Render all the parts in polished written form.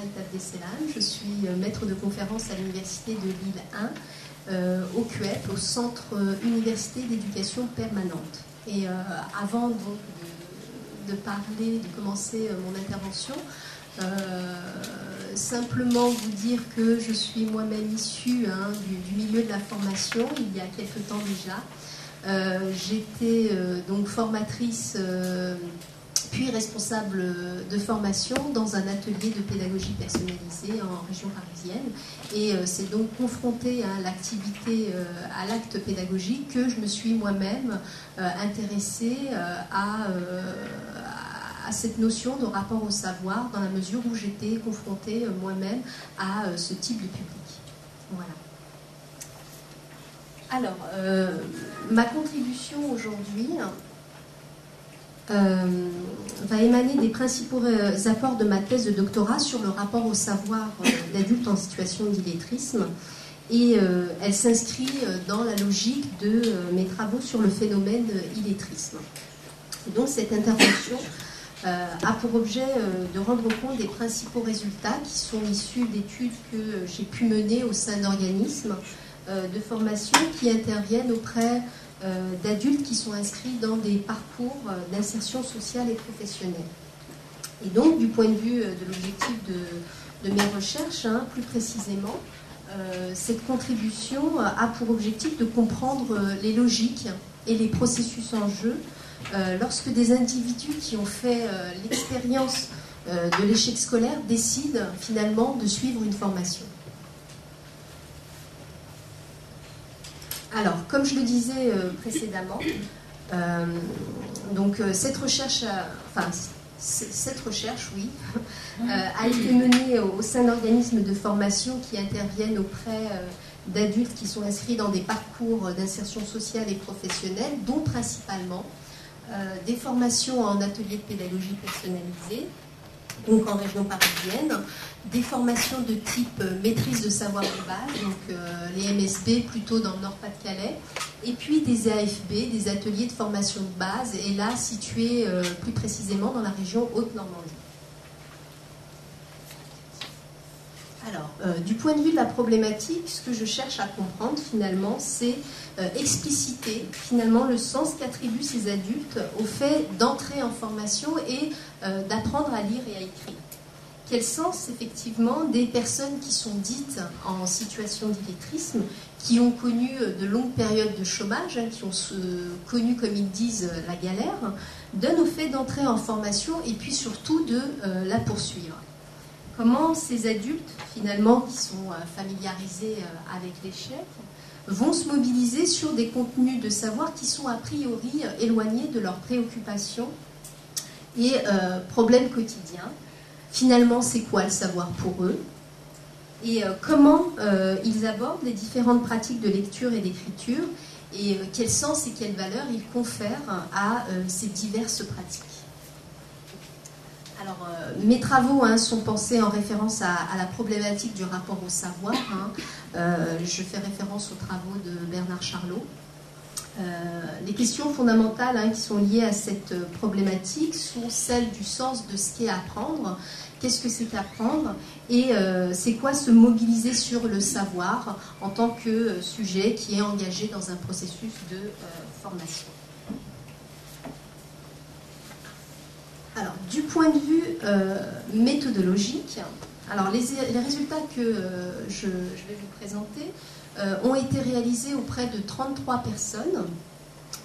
Aït Abdesselam, je suis maître de conférence à l'Université de Lille 1, au CUEP, au Centre Université d'Éducation Permanente. Et avant donc de commencer mon intervention, simplement vous dire que je suis moi-même issue du milieu de la formation il y a quelque temps déjà. J'étais donc formatrice puis responsable de formation dans un atelier de pédagogie personnalisée en région parisienne. Et c'est donc confrontée à l'activité, à l'acte pédagogique que je me suis moi-même intéressée à cette notion de rapport au savoir, dans la mesure où j'étais confrontée moi-même à ce type de public. Voilà. Alors, ma contribution aujourd'hui va émaner des principaux apports de ma thèse de doctorat sur le rapport au savoir d'adultes en situation d'illettrisme, et elle s'inscrit dans la logique de mes travaux sur le phénomène illettrisme. Et donc cette intervention a pour objet de rendre compte des principaux résultats qui sont issus d'études que j'ai pu mener au sein d'organismes de formation qui interviennent auprès d'adultes qui sont inscrits dans des parcours d'insertion sociale et professionnelle. Et donc, du point de vue de l'objectif de mes recherches, plus précisément, cette contribution a pour objectif de comprendre les logiques et les processus en jeu lorsque des individus qui ont fait l'expérience de l'échec scolaire décident finalement de suivre une formation. Alors, comme je le disais précédemment, cette recherche, oui, a été menée au sein d'organismes de formation qui interviennent auprès d'adultes qui sont inscrits dans des parcours d'insertion sociale et professionnelle, dont principalement des formations en ateliers de pédagogie personnalisée, donc en région parisienne, des formations de type maîtrise de savoir de base, donc les MSB plutôt dans le Nord-Pas-de-Calais, et puis des AFB, des ateliers de formation de base, et là situés plus précisément dans la région Haute-Normandie. Alors, du point de vue de la problématique, ce que je cherche à comprendre finalement, c'est expliciter finalement le sens qu'attribuent ces adultes au fait d'entrer en formation et d'apprendre à lire et à écrire. Quel sens effectivement des personnes qui sont dites en situation d'illettrisme, qui ont connu de longues périodes de chômage, qui ont connu, comme ils disent, la galère, donnent au fait d'entrer en formation et puis surtout de la poursuivre. Comment ces adultes, finalement, qui sont familiarisés avec l'échec, vont se mobiliser sur des contenus de savoir qui sont a priori éloignés de leurs préoccupations et problèmes quotidiens. Finalement, c'est quoi le savoir pour eux? Et comment ils abordent les différentes pratiques de lecture et d'écriture, et quel sens et quelle valeur ils confèrent à ces diverses pratiques. Alors, mes travaux sont pensés en référence à la problématique du rapport au savoir. Je fais référence aux travaux de Bernard Charlot. Les questions fondamentales qui sont liées à cette problématique sont celles du sens de ce qu'est apprendre, qu'est-ce que c'est apprendre, et c'est quoi se mobiliser sur le savoir en tant que sujet qui est engagé dans un processus de formation. Alors, du point de vue méthodologique, alors les résultats que je vais vous présenter ont été réalisés auprès de 33 personnes,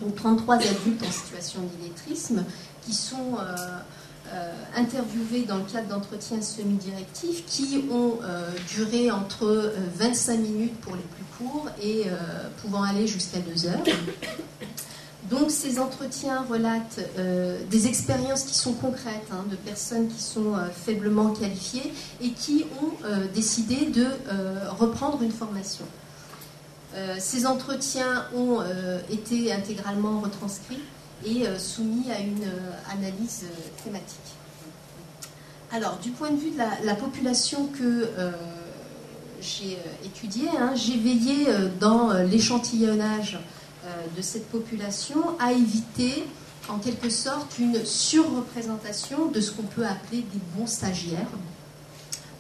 donc 33 adultes en situation d'illettrisme, qui sont interviewés dans le cadre d'entretiens semi-directifs qui ont duré entre 25 minutes pour les plus courts et pouvant aller jusqu'à 2 heures. Donc ces entretiens relatent des expériences qui sont concrètes, de personnes qui sont faiblement qualifiées et qui ont décidé de reprendre une formation. Ces entretiens ont été intégralement retranscrits et soumis à une analyse thématique. Alors, du point de vue de la population que j'ai étudiée, j'ai veillé dans l'échantillonnage de cette population à éviter en quelque sorte une surreprésentation de ce qu'on peut appeler des bons stagiaires,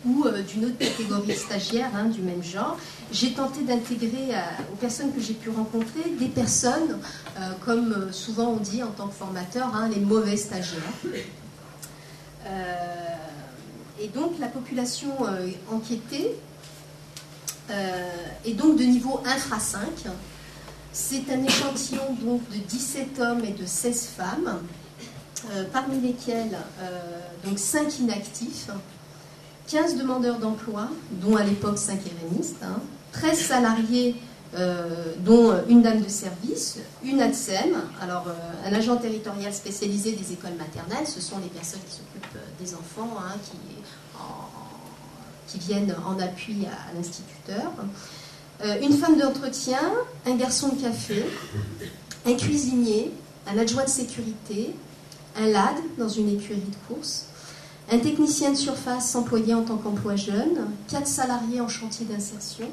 ou d'une autre catégorie de stagiaires du même genre. J'ai tenté d'intégrer aux personnes que j'ai pu rencontrer des personnes, comme souvent on dit en tant que formateur, les mauvais stagiaires. Et donc la population enquêtée est donc de niveau infra 5. C'est un échantillon donc de 17 hommes et de 16 femmes, parmi lesquels donc 5 inactifs, 15 demandeurs d'emploi, dont à l'époque 5 érénistes, 13 salariés, dont une dame de service, une ATSEM, alors un agent territorial spécialisé des écoles maternelles, ce sont les personnes qui s'occupent des enfants, qui viennent en appui à l'instituteur, une femme d'entretien, un garçon de café, un cuisinier, un adjoint de sécurité, un LAD dans une écurie de course, un technicien de surface employé en tant qu'emploi jeune, 4 salariés en chantier d'insertion,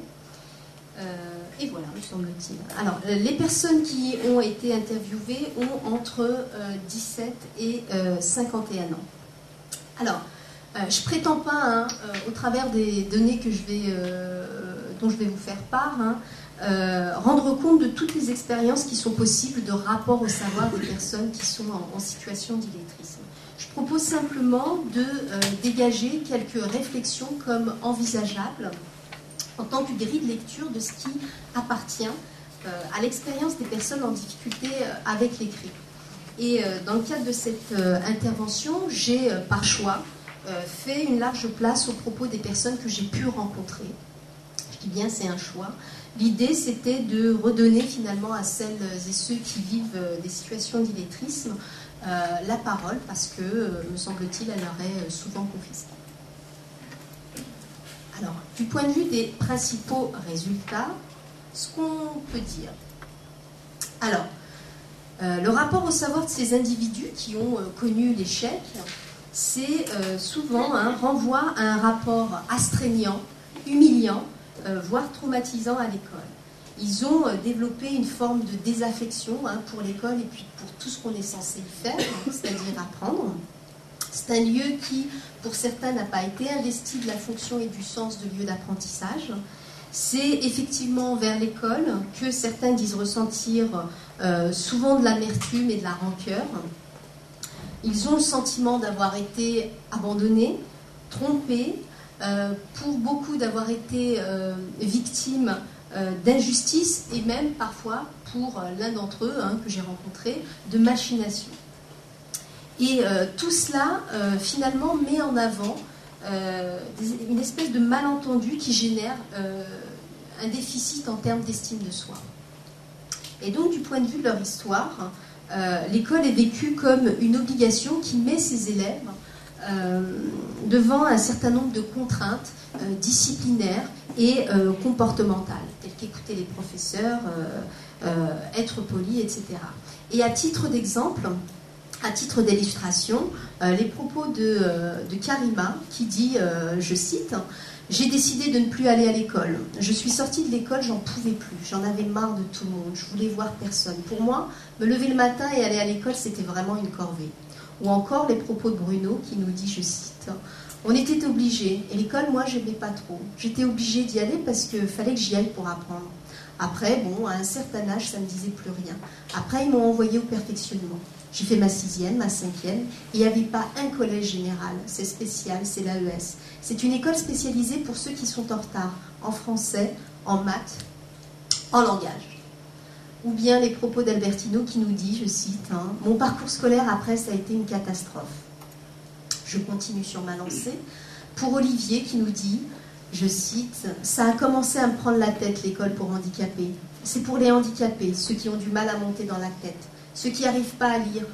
et voilà, me semble-t-il. Alors, les personnes qui ont été interviewées ont entre 17 et 51 ans. Alors, je ne prétends pas, au travers des données que dont je vais vous faire part, rendre compte de toutes les expériences qui sont possibles de rapport au savoir des personnes qui sont en situation d'illettrisme. Je propose simplement de dégager quelques réflexions comme envisageables en tant que grille de lecture de ce qui appartient à l'expérience des personnes en difficulté avec l'écrit. Et dans le cadre de cette intervention, j'ai par choix fait une large place aux propos des personnes que j'ai pu rencontrer. Je dis bien, c'est un choix. L'idée, c'était de redonner finalement à celles et ceux qui vivent des situations d'illettrisme la parole, parce que, me semble-t-il, elle leur est souvent confisquée. Alors, du point de vue des principaux résultats, ce qu'on peut dire. Alors, le rapport au savoir de ces individus qui ont connu l'échec, c'est souvent renvoie à un rapport astreignant, humiliant, voire traumatisant à l'école. Ils ont développé une forme de désaffection pour l'école et puis pour tout ce qu'on est censé y faire, c'est-à-dire apprendre. C'est un lieu qui, pour certains, n'a pas été investi de la fonction et du sens de lieu d'apprentissage. C'est effectivement vers l'école que certains disent ressentir souvent de l'amertume et de la rancœur. Ils ont le sentiment d'avoir été abandonnés, trompés, pour beaucoup d'avoir été victimes d'injustice et même parfois, pour l'un d'entre eux que j'ai rencontré, de machination. Et tout cela, finalement, met en avant une espèce de malentendu qui génère un déficit en termes d'estime de soi. Et donc, du point de vue de leur histoire, l'école est vécue comme une obligation qui met ses élèves devant un certain nombre de contraintes disciplinaires et comportementales, telles qu'écouter les professeurs, être poli, etc. Et à titre d'exemple, à titre d'illustration, les propos de Karima qui dit, je cite, « J'ai décidé de ne plus aller à l'école. Je suis sortie de l'école, j'en pouvais plus. J'en avais marre de tout le monde. Je voulais voir personne. Pour moi, me lever le matin et aller à l'école, c'était vraiment une corvée. » Ou encore les propos de Bruno qui nous dit, je cite, « On était obligés. Et l'école, moi, je n'aimais pas trop. J'étais obligée d'y aller parce qu'il fallait que j'y aille pour apprendre. Après, bon, à un certain âge, ça ne me disait plus rien. Après, ils m'ont envoyé au perfectionnement. J'ai fait ma 6e, ma 5e, et il n'y avait pas un collège général. C'est spécial, c'est l'AES. C'est une école spécialisée pour ceux qui sont en retard, en français, en maths, en langage. » Ou bien les propos d'Albertino qui nous dit, je cite, « Mon parcours scolaire après, ça a été une catastrophe. » Je continue sur ma lancée. Pour Olivier qui nous dit, je cite, « Ça a commencé à me prendre la tête, l'école pour handicapés. C'est pour les handicapés, ceux qui ont du mal à monter dans la tête. Ceux qui n'arrivent pas à lire,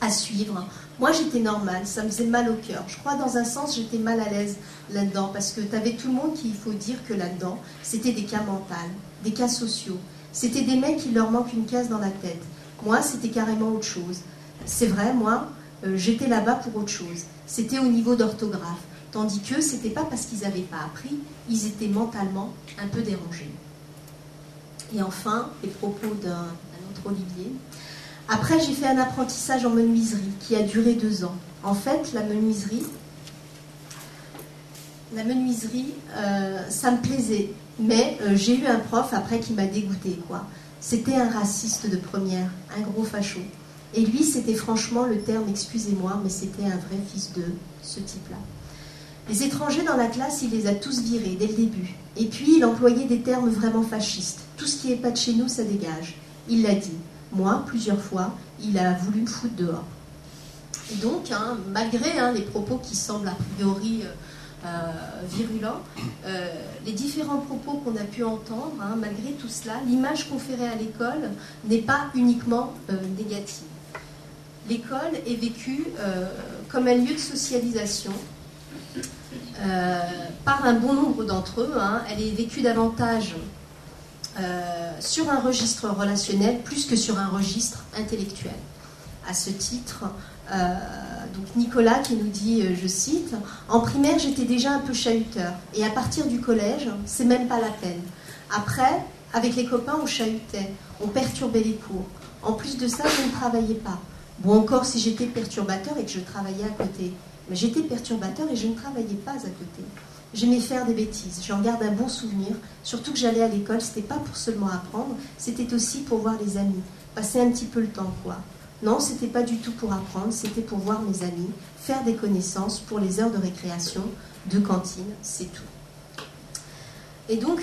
à suivre. Moi, j'étais normale, ça me faisait mal au cœur. Je crois, dans un sens, j'étais mal à l'aise là-dedans, parce que tu avais tout le monde qui, il faut dire que là-dedans, c'était des cas mentaux, des cas sociaux. C'était des mecs qui leur manque une case dans la tête. Moi, c'était carrément autre chose. C'est vrai, moi, j'étais là-bas pour autre chose. C'était au niveau d'orthographe. Tandis que c'était pas parce qu'ils n'avaient pas appris, ils étaient mentalement un peu dérangés. » Et enfin, les propos d'un autre Olivier. « Après, j'ai fait un apprentissage en menuiserie qui a duré 2 ans. En fait, la menuiserie, La menuiserie, ça me plaisait, mais j'ai eu un prof après qui m'a dégoûtée, quoi. C'était un raciste de première, un gros facho. Et lui, c'était franchement le terme, excusez-moi, mais c'était un vrai fils de ce type-là. Les étrangers dans la classe, il les a tous virés dès le début. Et puis, il employait des termes vraiment fascistes. Tout ce qui n'est pas de chez nous, ça dégage. Il l'a dit. Moi, plusieurs fois, il a voulu me foutre dehors. Et donc, malgré les propos qui semblent a priori virulents, les différents propos qu'on a pu entendre, malgré tout cela, l'image conférée à l'école n'est pas uniquement négative. L'école est vécue comme un lieu de socialisation par un bon nombre d'entre eux. Elle est vécue davantage sur un registre relationnel plus que sur un registre intellectuel. À ce titre, donc Nicolas qui nous dit, je cite, « En primaire, j'étais déjà un peu chahuteur, et à partir du collège, c'est même pas la peine. Après, avec les copains, on chahutait, on perturbait les cours. En plus de ça, je ne travaillais pas. Bon, encore si j'étais perturbateur et que je travaillais à côté. Mais j'étais perturbateur et je ne travaillais pas à côté. J'aimais faire des bêtises, j'en garde un bon souvenir, surtout que j'allais à l'école, c'était pas pour seulement apprendre, c'était aussi pour voir les amis, passer un petit peu le temps, quoi. Non, c'était pas du tout pour apprendre, c'était pour voir mes amis, faire des connaissances pour les heures de récréation, de cantine, c'est tout. » Et donc,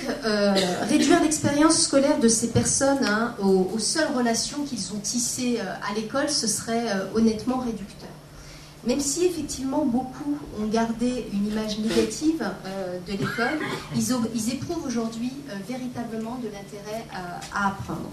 réduire l'expérience scolaire de ces personnes aux seules relations qu'ils ont tissées à l'école, ce serait honnêtement réducteur. Même si effectivement beaucoup ont gardé une image négative de l'école, ils éprouvent aujourd'hui véritablement de l'intérêt à apprendre.